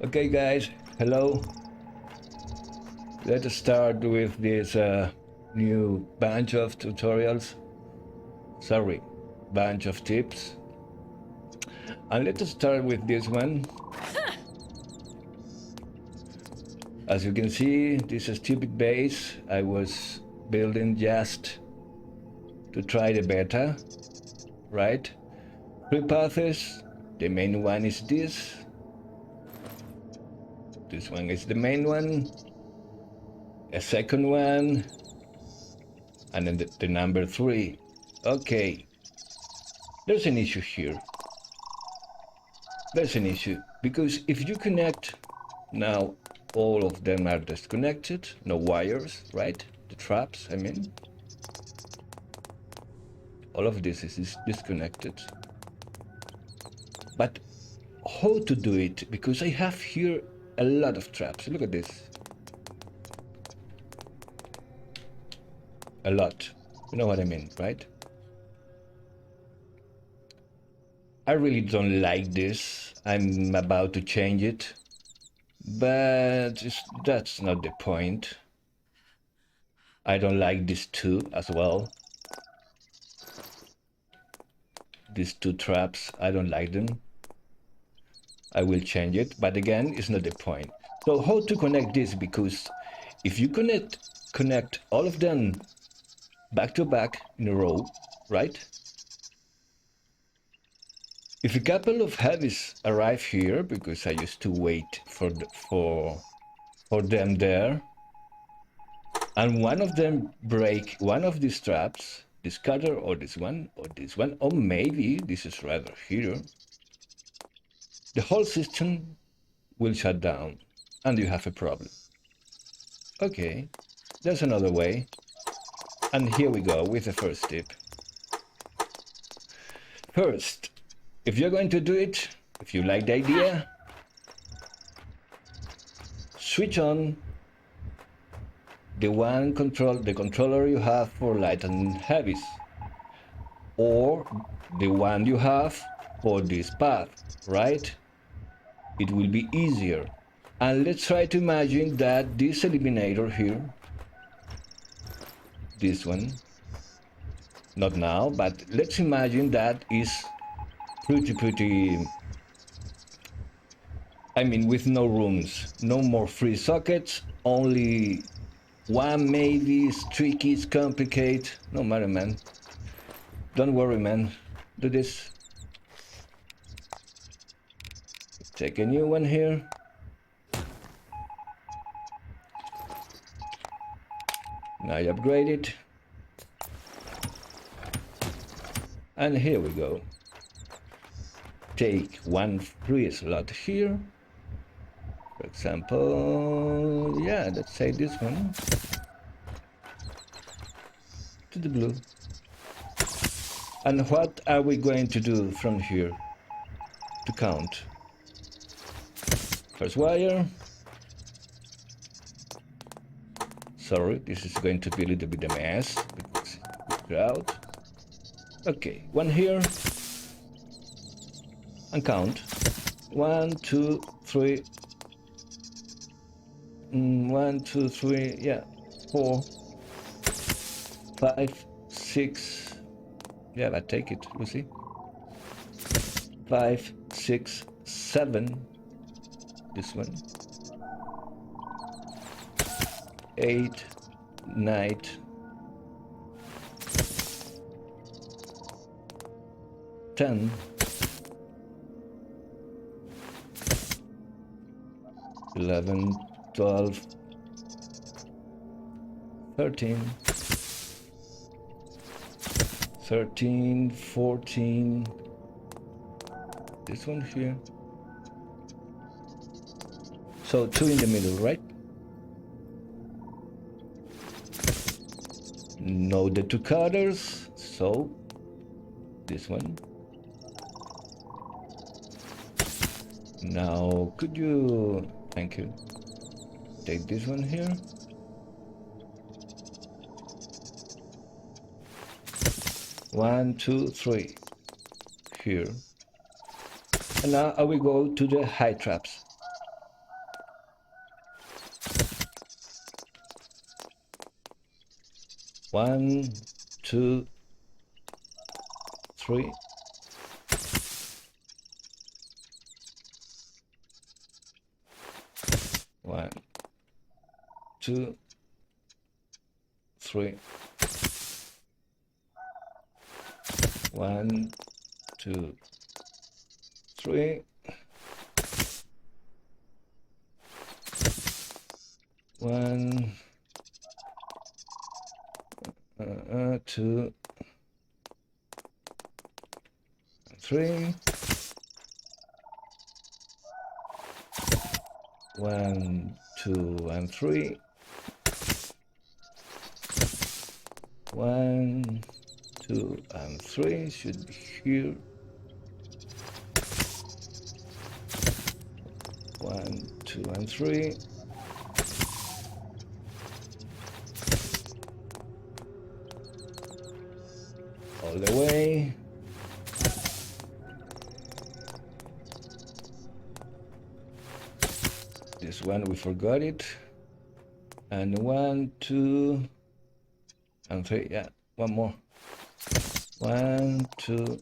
Okay guys, hello. Let's start with this new bunch of tutorials. Sorry, bunch of tips. And let's start with this one. As you can see, this stupid base I was building just to try the beta, right? Three paths. The main one is this. This one is the main one. A second one. And then the number 3. Okay. There's an issue here. There's an issue. Because if you connect, now all of them are disconnected. No wires, right? The traps, I mean. All of this is disconnected. But how to do it? Because I have here a lot of traps. Look at this. A lot. You know what I mean, right? I really don't like this. I'm about to change it. But that's not the point. I don't like these two as well. These two traps, I don't like them. I will change it, but again, it's not the point. So how to connect this? Because if you connect all of them back to back in a row, right? If a couple of heavies arrive here, because I used to wait for them there, and one of them break one of these traps, this cutter or this one, or maybe this is rather here, the whole system will shut down and you have a problem. Okay, there's another way. And here we go with the first tip. First, if you're going to do it, if you like the idea, switch on the controller you have for light and heavies, or the one you have for this path, right? It will be easier. And let's try to imagine that this eliminator here, this one, not now, but let's imagine that is pretty, I mean, with no rooms, no more free sockets, only one maybe. It's tricky, it's complicated. No matter, man. Don't worry, man. Do this. Take a new one here. Now I upgrade it. And here we go. Take one free slot here. For example, yeah, let's say this one. To the blue. And what are we going to do from here to count? First wire. Sorry, this is going to be a little bit a mess because it's crowd. Okay, one here. And count. 1, 2, 3. 1, 2, 3, yeah. 4, 5, 6. Yeah, but take it, Lucy. 5, 6, 7. This one. 8, 9. 10. 11, 12, 13, 13, 14, this one here. So 2 in the middle, right? Know the 2 cutters, so this one. Now, could you, thank you, take this one here. One, two, three, here. And now I will go to the high traps. 1, 2, 3. 1, 2, 3. 1, 2, 3. 1, 2, 3. 1, 2, and 3. 1, 2, and 3 should be here. 1, 2, and 3. All the way. This one we forgot it. And 1, 2, and 3. Yeah, one more. 1, 2,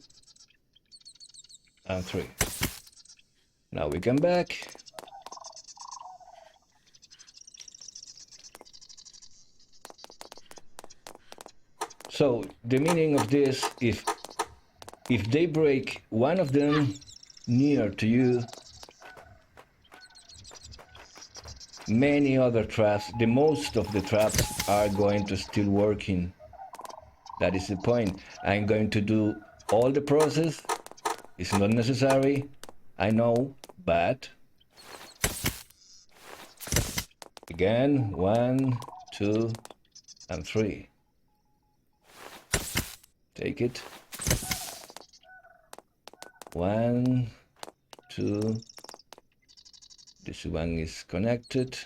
and 3. Now we come back. So the meaning of this, if they break one of them near to you, many other traps, the most of the traps are going to still working. That is the point. I'm going to do all the process. It's not necessary, I know, but again, 1, 2, and 3. Take it. 1, 2. This one is connected.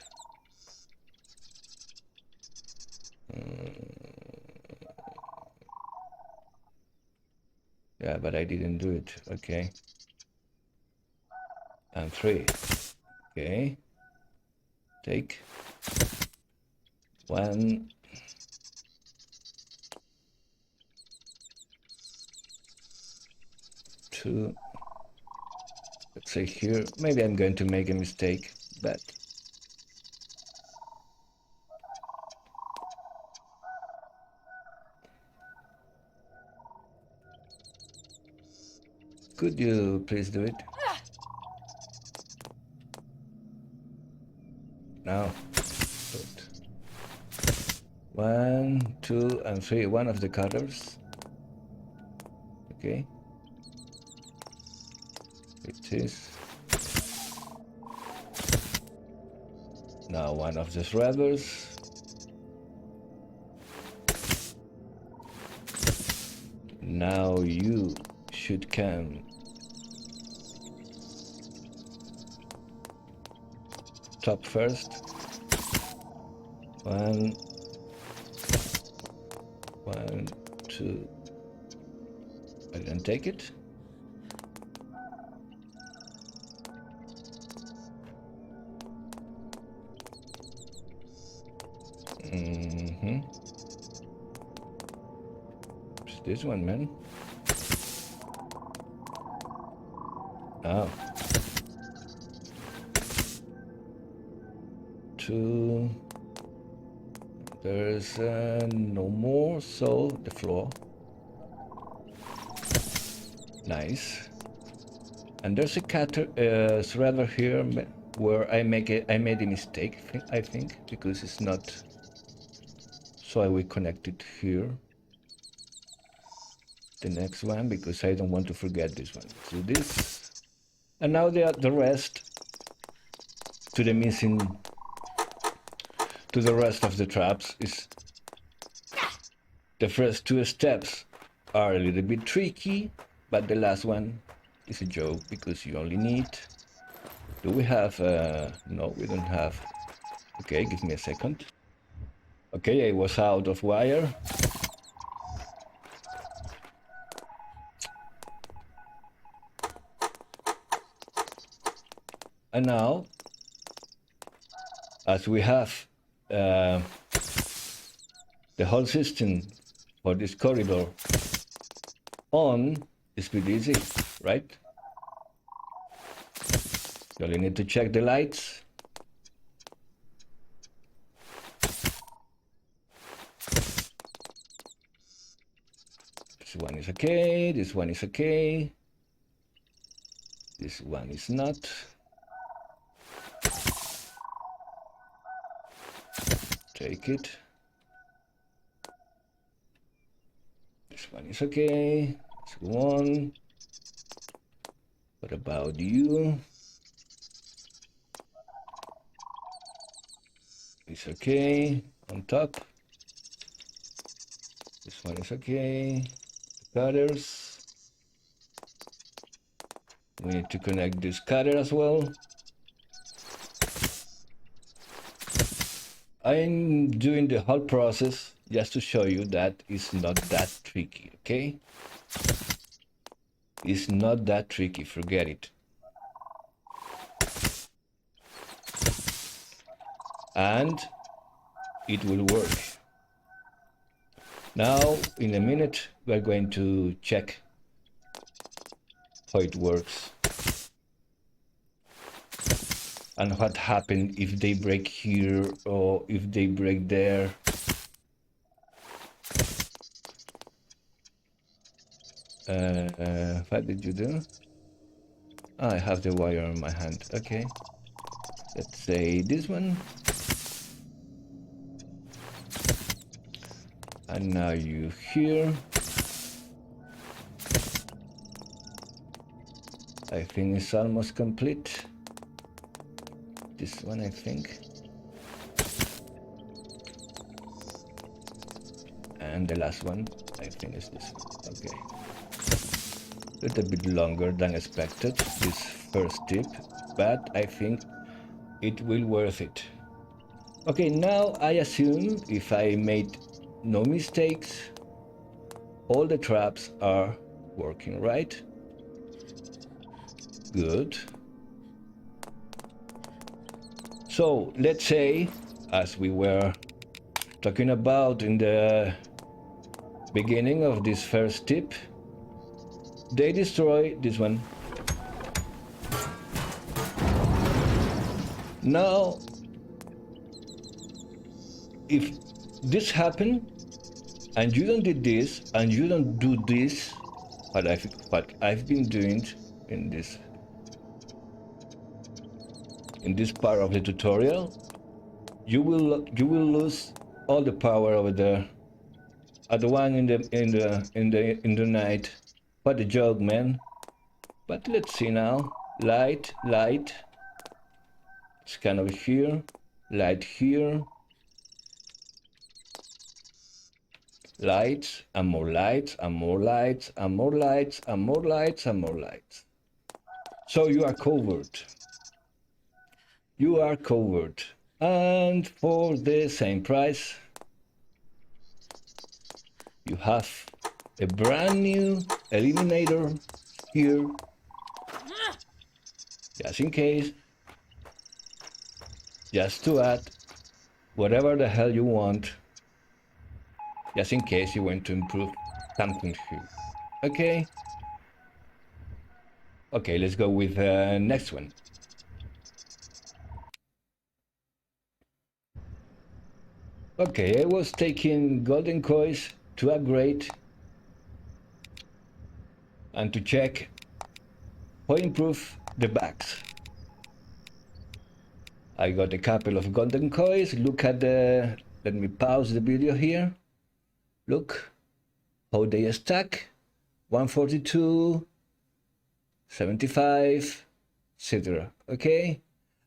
Yeah, but I didn't do it. Okay. And 3. Okay. Take 1. 2. Let's say here. Maybe I'm going to make a mistake, but could you please do it? Now. Good. 1, 2, and 3. One of the colors. Okay. It is. Now one of the threaders. Now you should come top first. 1, 1, 2. I didn't take it. It's this one, man. Oh. 2. There's no more, so the floor. Nice. And there's a threader here where I made a mistake, I think, because it's not. So I will connect it here. The next one, because I don't want to forget this one. So this, and now the rest to the missing. To the rest of the traps is the first 2 steps are a little bit tricky, but the last one is a joke because you only need. Do we have? No, we don't have. Okay, give me a second. Okay, I was out of wire. And now, as we have the whole system for this corridor on is pretty easy, right? You only need to check the lights. This one is okay, this one is okay. This one is not. Take it. This one is okay. Let's go on. What about you? It's okay. On top. This one is okay. The cutters. We need to connect this cutter as well. I'm doing the whole process just to show you that it's not that tricky, okay? It's not that tricky, forget it. And it will work. Now, in a minute, we're going to check how it works and what happens if they break here or if they break there. What did you do? I have the wire in my hand. Okay, let's say this one, and now you here. I think it's almost complete. This one, I think. And the last one, I think, is this one. Okay. A little bit longer than expected, this first tip, but I think it will worth it. Okay, now I assume if I made no mistakes, all the traps are working, right? Good. So let's say, as we were talking about in the beginning of this first tip, they destroy this one. Now, if this happened and you don't did this and you don't do this, what I've been doing in this part of the tutorial, you will lose all the power over there. At the one in the night. What a joke, man. But let's see now. Light. Scan over here. Light here. Lights and more lights and more lights and more lights and more lights and more lights. So you are covered. You are covered. And for the same price, you have a brand new eliminator here, just in case, just to add whatever the hell you want, just in case you want to improve something here. Okay? Okay, let's go with the next one. Okay, I was taking golden coins to upgrade and to check how improve the bags. I got a couple of golden coins. Look at the, let me pause the video here. Look how they stack. 142, 75, etc. Okay?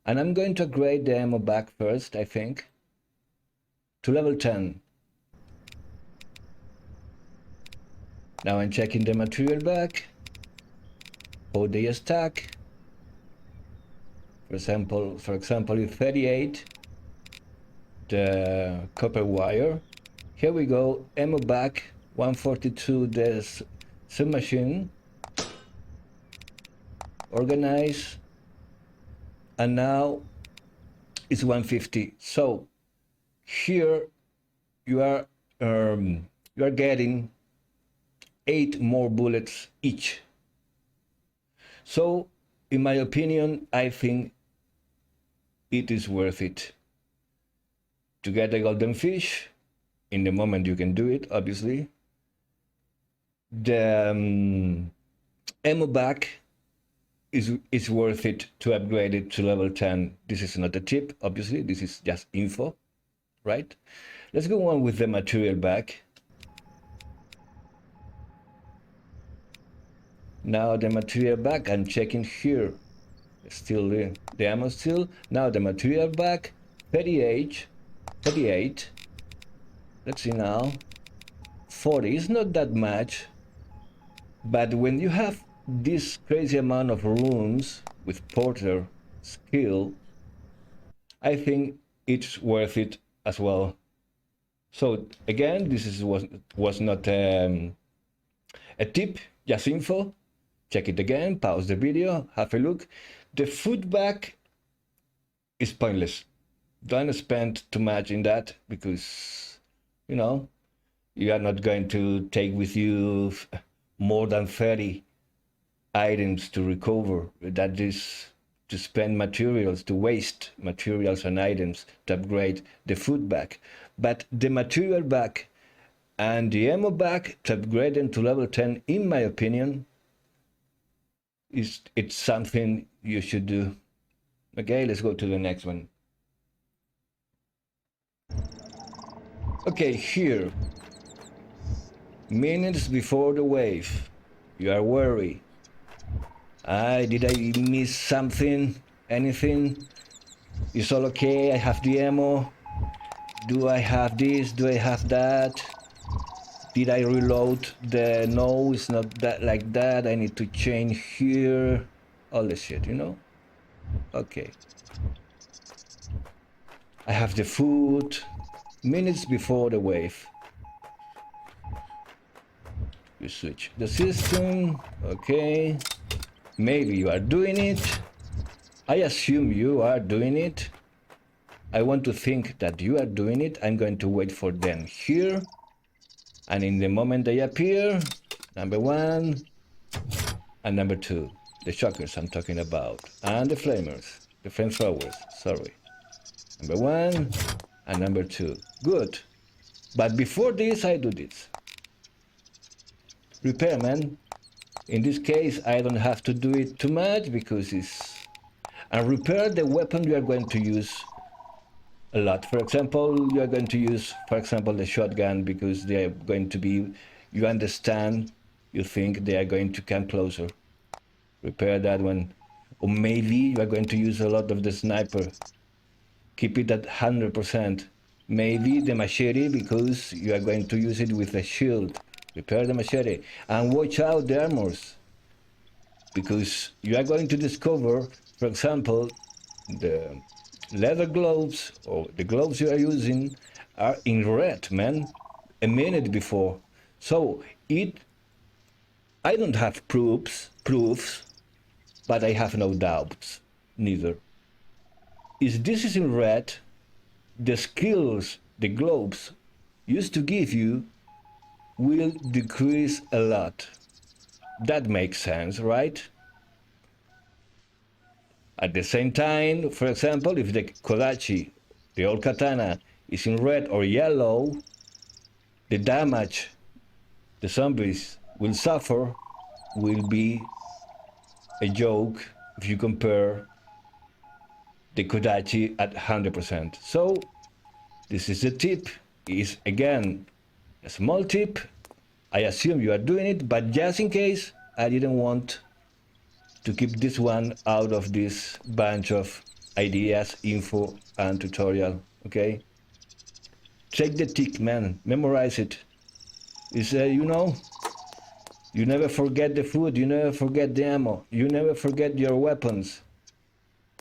And I'm going to upgrade the ammo bag first, I think, to level 10. Now I'm checking the material bag, how they stack. For example, in 38, the copper wire. Here we go, ammo bag, 142, the submachine. Organize, and now it's 150. So here you are you are getting 8 more bullets each. So, in my opinion, I think it is worth it to get a golden fish in the moment you can do it, obviously. The ammo bag is worth it to upgrade it to level 10. This is not a tip, obviously, this is just info, right? Let's go on with the material bag. Now the material bag, I'm checking here, still the ammo still. Now the material bag, 38, let's see now, 40, is not that much, but when you have this crazy amount of rooms with porter skill, I think it's worth it as well. So again, this was not a tip, just info. Check it again, pause the video, have a look. The food bag is pointless. Don't spend too much in that because, you know, you are not going to take with you more than 30 items to recover. That is to spend materials, to waste materials and items to upgrade the food bag. But the material bag and the ammo bag to upgrade them to level 10, in my opinion, it's something you should do. Okay, let's go to the next one. Okay, here, minutes before the wave, you are worried. Did I miss something? Anything? Is all okay? I have the ammo. Do I have this? Do I have that? Did I reload the... No, it's not that like that. I need to change here. All the shit, you know? Okay. I have the food. Minutes before the wave. You switch the system. Okay. Maybe you are doing it. I assume you are doing it. I want to think that you are doing it. I'm going to wait for them here. And in the moment they appear, number 1 and number 2, the shockers I'm talking about, and the flamers, the flamethrowers, sorry. Number 1 and number 2. Good. But before this, I do this. Repairman. In this case, I don't have to do it too much because it's... And repair the weapon you are going to use a lot. For example, you are going to use, for example, the shotgun because they are going to be... You understand, you think they are going to come closer. Repair that one. Or maybe you are going to use a lot of the sniper. Keep it at 100%. Maybe the machete because you are going to use it with a shield. Repair the machete. And watch out the armors. Because you are going to discover, for example, the leather gloves or the gloves you are using are in red, man, a minute before. So I don't have proofs, but I have no doubts, neither. If this is in red, the skills the gloves used to give you will decrease a lot. That makes sense, right? At the same time, for example, if the Kodachi, the old katana, is in red or yellow, the damage the zombies will suffer will be a joke if you compare the Kodachi at 100%. So, this is a tip. Is again a small tip. I assume you are doing it, but just in case, I didn't want to keep this one out of this bunch of ideas, info, and tutorial, okay? Take the tick, man, memorize it. It's, you know, you never forget the food, you never forget the ammo, you never forget your weapons,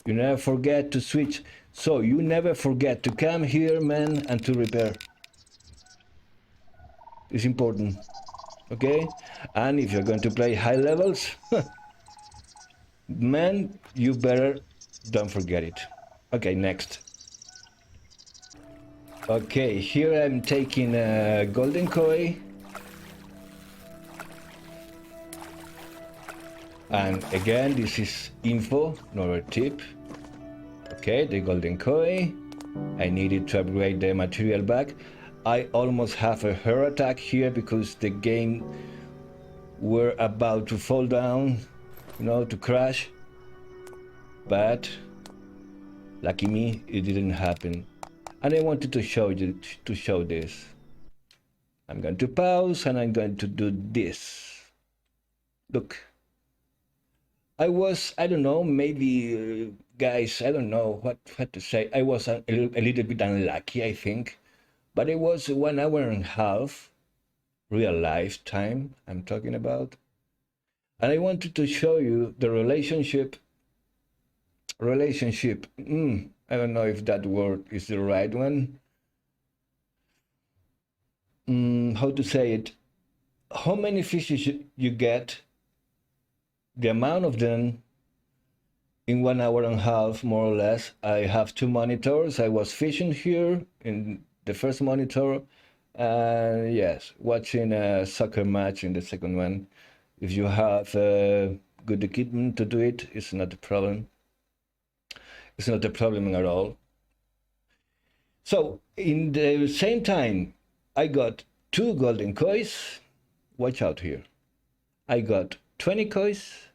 you never forget to switch, so you never forget to come here, man, and to repair. It's important, okay? And if you're going to play high levels, man, you better don't forget it. Okay, next. Okay, here I'm taking a golden koi. And again, this is info, not a tip. Okay, the golden koi. I needed to upgrade the material back. I almost have a heart attack here because the game were about to fall down, you know, to crash. But lucky me, it didn't happen. And I wanted to show you this. I'm going to pause and I'm going to do this. Look. I don't know, maybe, guys, I don't know what to say. I was a little bit unlucky, I think. But it was 1 hour and a half, real life time I'm talking about. And I wanted to show you the relationship. I don't know if that word is the right one. How to say it? How many fishes you get, the amount of them in 1 hour and a half, more or less. I have 2 monitors. I was fishing here in the first monitor, and yes, watching a soccer match in the second one. If you have good equipment to do it, it's not a problem. It's not a problem at all. So in the same time, I got 2 golden kois. Watch out here. I got 20 kois,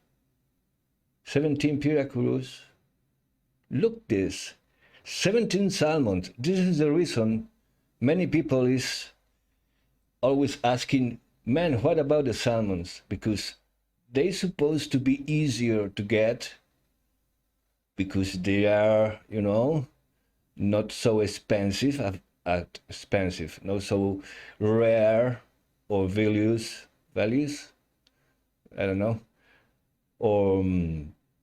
17 piracurus. Look this, 17 salmons. This is the reason many people is always asking, man, what about the salmons? Because they supposed to be easier to get because they are, you know, not so expensive, not so rare or values, I don't know, or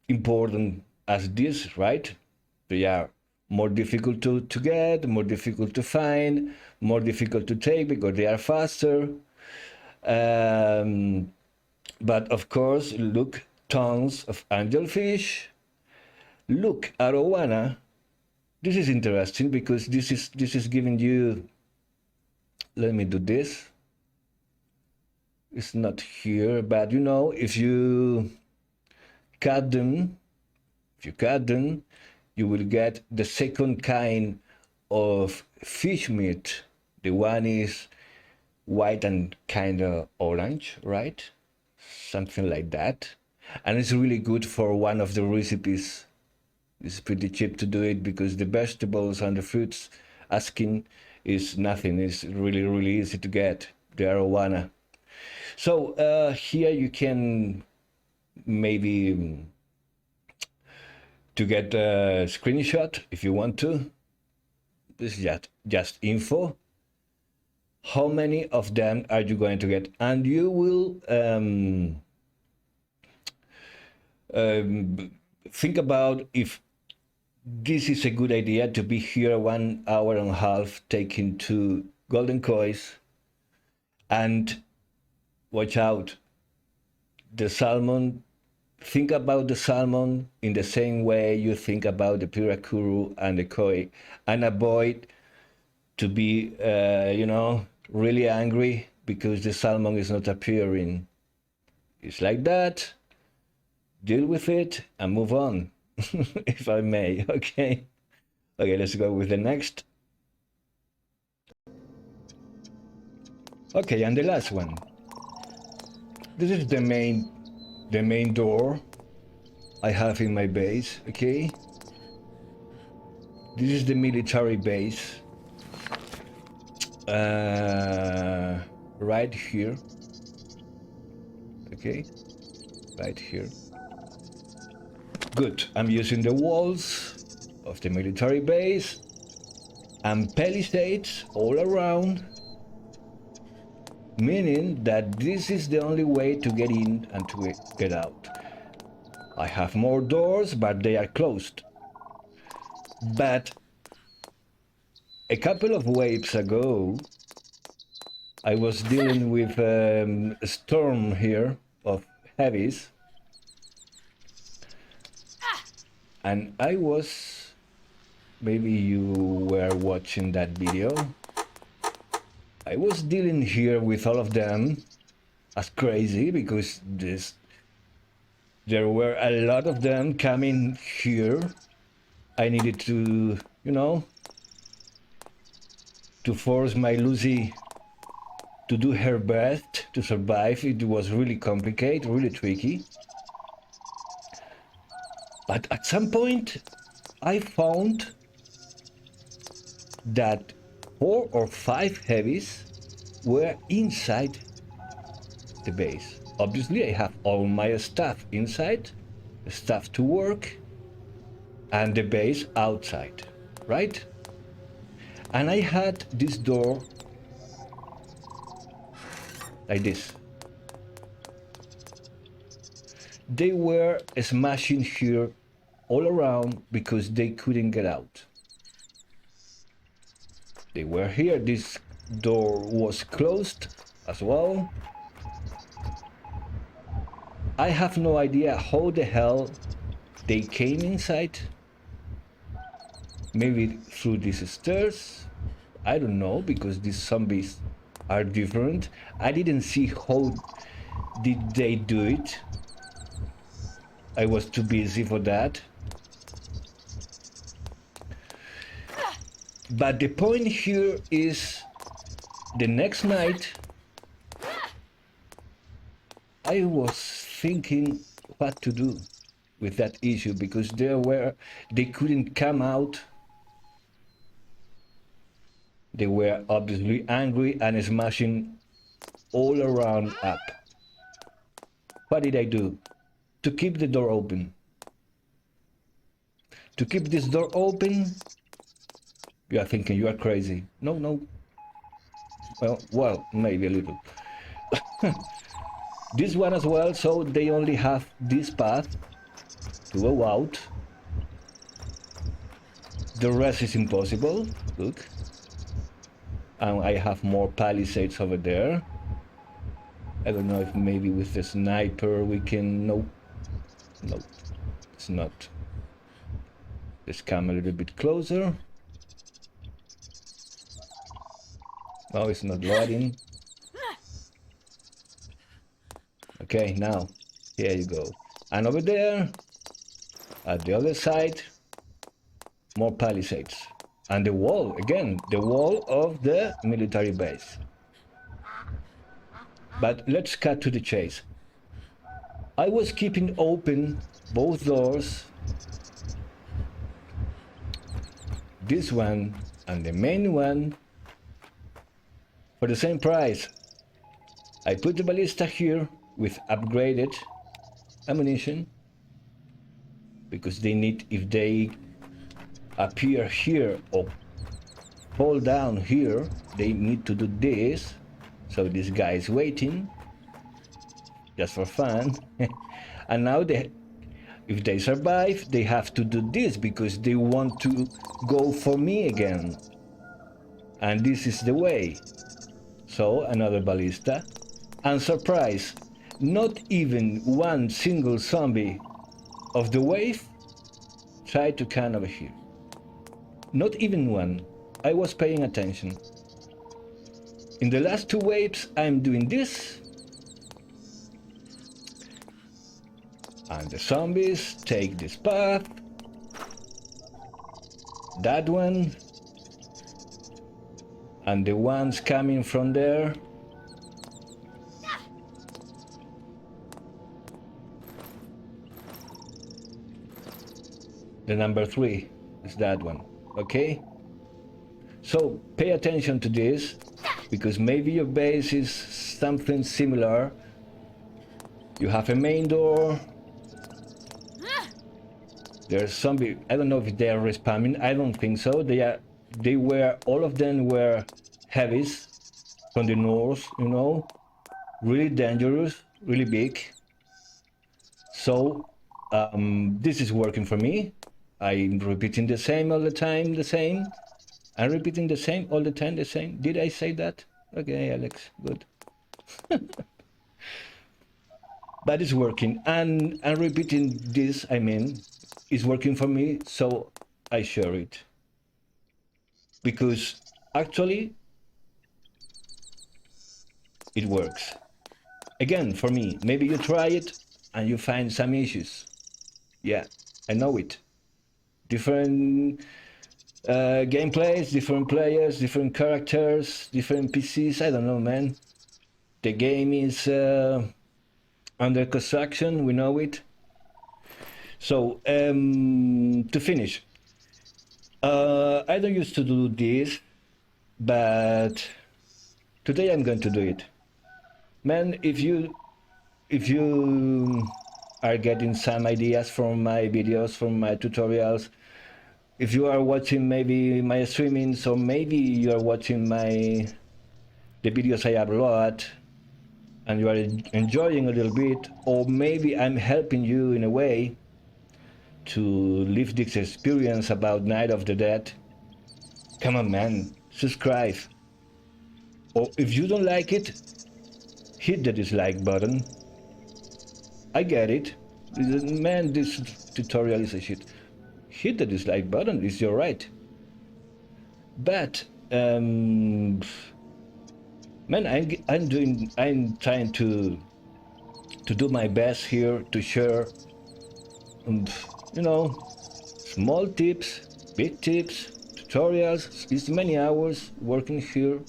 important as this, right? They are more difficult to get, more difficult to find, more difficult to take because they are faster. But of course, look, tons of angelfish. Look, arowana. This is interesting because this is giving you. Let me do this. It's not here, but you know, if you cut them, you will get the second kind of fish meat. The one is white and kind of orange, right? Something like that. And it's really good for one of the recipes. It's pretty cheap to do it because the vegetables and the fruits asking is nothing. It's really, really easy to get, the arowana. So here you can maybe to get a screenshot if you want to. This is just info. How many of them are you going to get? And you will think about if this is a good idea to be here 1 hour and a half taking 2 golden kois. And watch out, the salmon, think about the salmon in the same way you think about the piracuru and the koi, and avoid to be, you know, really angry because the salmon is not appearing. It's like that. Deal with it and move on, if I may. Okay, let's go with the next. Okay, and the last one. This is the main door I have in my base. Okay, this is the military base. Right here. Okay, right here. Good. I'm using the walls of the military base and palisades all around, meaning that this is the only way to get in and to get out. I have more doors, but they are closed. But a couple of waves ago, I was dealing with a storm here of heavies, and I was maybe you were watching that video. I was dealing here with all of them as crazy because there were a lot of them coming here. I needed to, you know, to force my Lucy to do her best to survive. It was really complicated, really tricky. But at some point, I found that 4 or 5 heavies were inside the base. Obviously, I have all my stuff inside, stuff to work, and the base outside, right? And I had this door like this. They were smashing here all around because they couldn't get out. They were here. This door was closed as well. I have no idea how the hell they came inside. Maybe through these stairs. I don't know, because these zombies are different. I didn't see how did they do it. I was too busy for that. But the point here is the next night I was thinking what to do with that issue, because they couldn't come out. They were obviously angry and smashing all around up. What did I do? To keep the door open. To keep this door open, you are thinking you are crazy. No. Well, maybe a little. This one as well, so they only have this path to go out. The rest is impossible. Look. And I have more palisades over there. I don't know if maybe with the sniper we can... No, it's not. Let's come a little bit closer. No, it's not loading. Okay, now, here you go. And over there, at the other side, more palisades. And the wall, again, the wall of the military base. But let's cut to the chase. I was keeping open both doors, this one and the main one, for the same price. I put the ballista here with upgraded ammunition, because they need, if they appear here or fall down here, they need to do this. So this guy is waiting just for fun. And now if they survive, they have to do this because they want to go for me again. And this is the way. So another ballista. And surprise, not even one single zombie of the wave tried to come over here. Not even one. I was paying attention. In the last 2 waves, I'm doing this. And the zombies take this path. That one. And the ones coming from there. The number 3 is that one. Okay? So pay attention to this, because maybe your base is something similar. You have a main door. There's zombie. I don't know if they are respamming. I don't think so. All of them were heavies from the north, you know. Really dangerous, really big. So this is working for me. I'm repeating the same all the time, the same. I'm repeating the same all the time, the same. Did I say that? Okay, Alex, good. But it's working. And repeating this, I mean, is working for me, so I share it. because actually it works. Again, for me, maybe you try it and you find some issues. Yeah, I know it. Different gameplays, different players, different characters, different PCs. I don't know, man. The game is under construction. We know it. So to finish, I don't used to do this, but today I'm going to do it. Man, if you are getting some ideas from my videos, from my tutorials, if you are watching maybe my streamings, or maybe you are watching the videos I upload and you are enjoying a little bit, or maybe I'm helping you in a way to live this experience about Night of the Dead, come on, man, subscribe. Or if you don't like it, hit the dislike button. I get it. Man, this tutorial is a shit. Hit the dislike button, it's your right. But man, I'm trying to do my best here to share, you know, small tips, big tips, tutorials. It's many hours working here.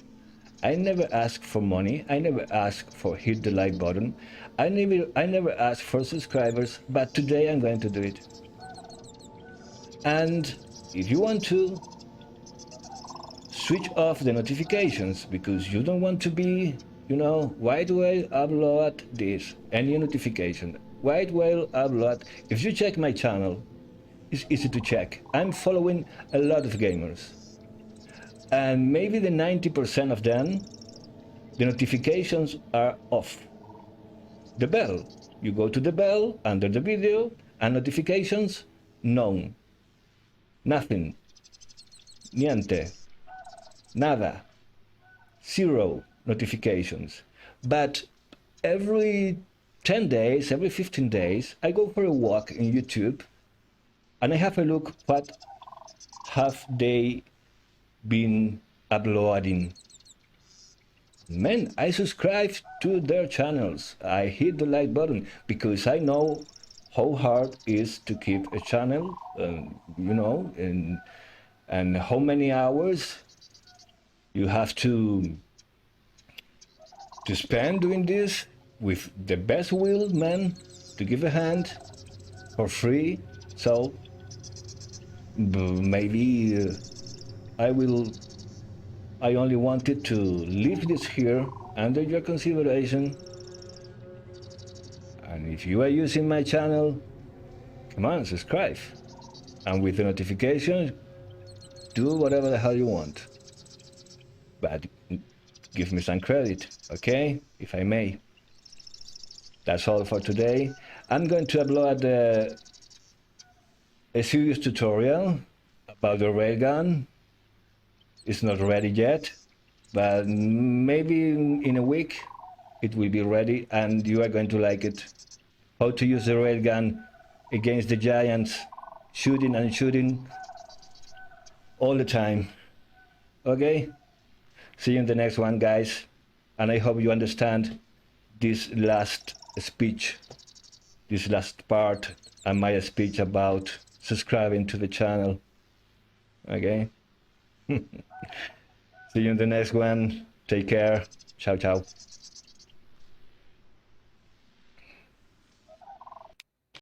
I never ask for money. I never ask for hit the like button. I never ask for subscribers, but today I'm going to do it. And if you want to, switch off the notifications, because you don't want to be, why do I upload this? Any notification. Why do I upload? If you check my channel, it's easy to check. I'm following a lot of gamers. And maybe the 90% of them, the notifications are off. The bell. You go to the bell under the video, and notifications, none. Nothing. Niente. Nada. Zero notifications. But every 10 days, every 15 days, I go for a walk in YouTube and I have a look what have they been uploading. Man, I subscribe to their channels. I hit the like button because I know how hard it is to keep a channel, and how many hours you have to spend doing this with the best will, man, to give a hand for free. So maybe I only wanted to leave this here under your consideration. And if you are using my channel, come on, subscribe. And with the notifications, do whatever the hell you want. But give me some credit, okay? If I may. That's all for today. I'm going to upload a serious tutorial about the railgun. It's not ready yet, but maybe in a week it will be ready and you are going to like it. How to use the railgun against the giants, shooting and shooting all the time. Okay? See you in the next one, guys. And I hope you understand this last speech, this last part, and my speech about subscribing to the channel. Okay? See you in the next one. Take care. Ciao, ciao.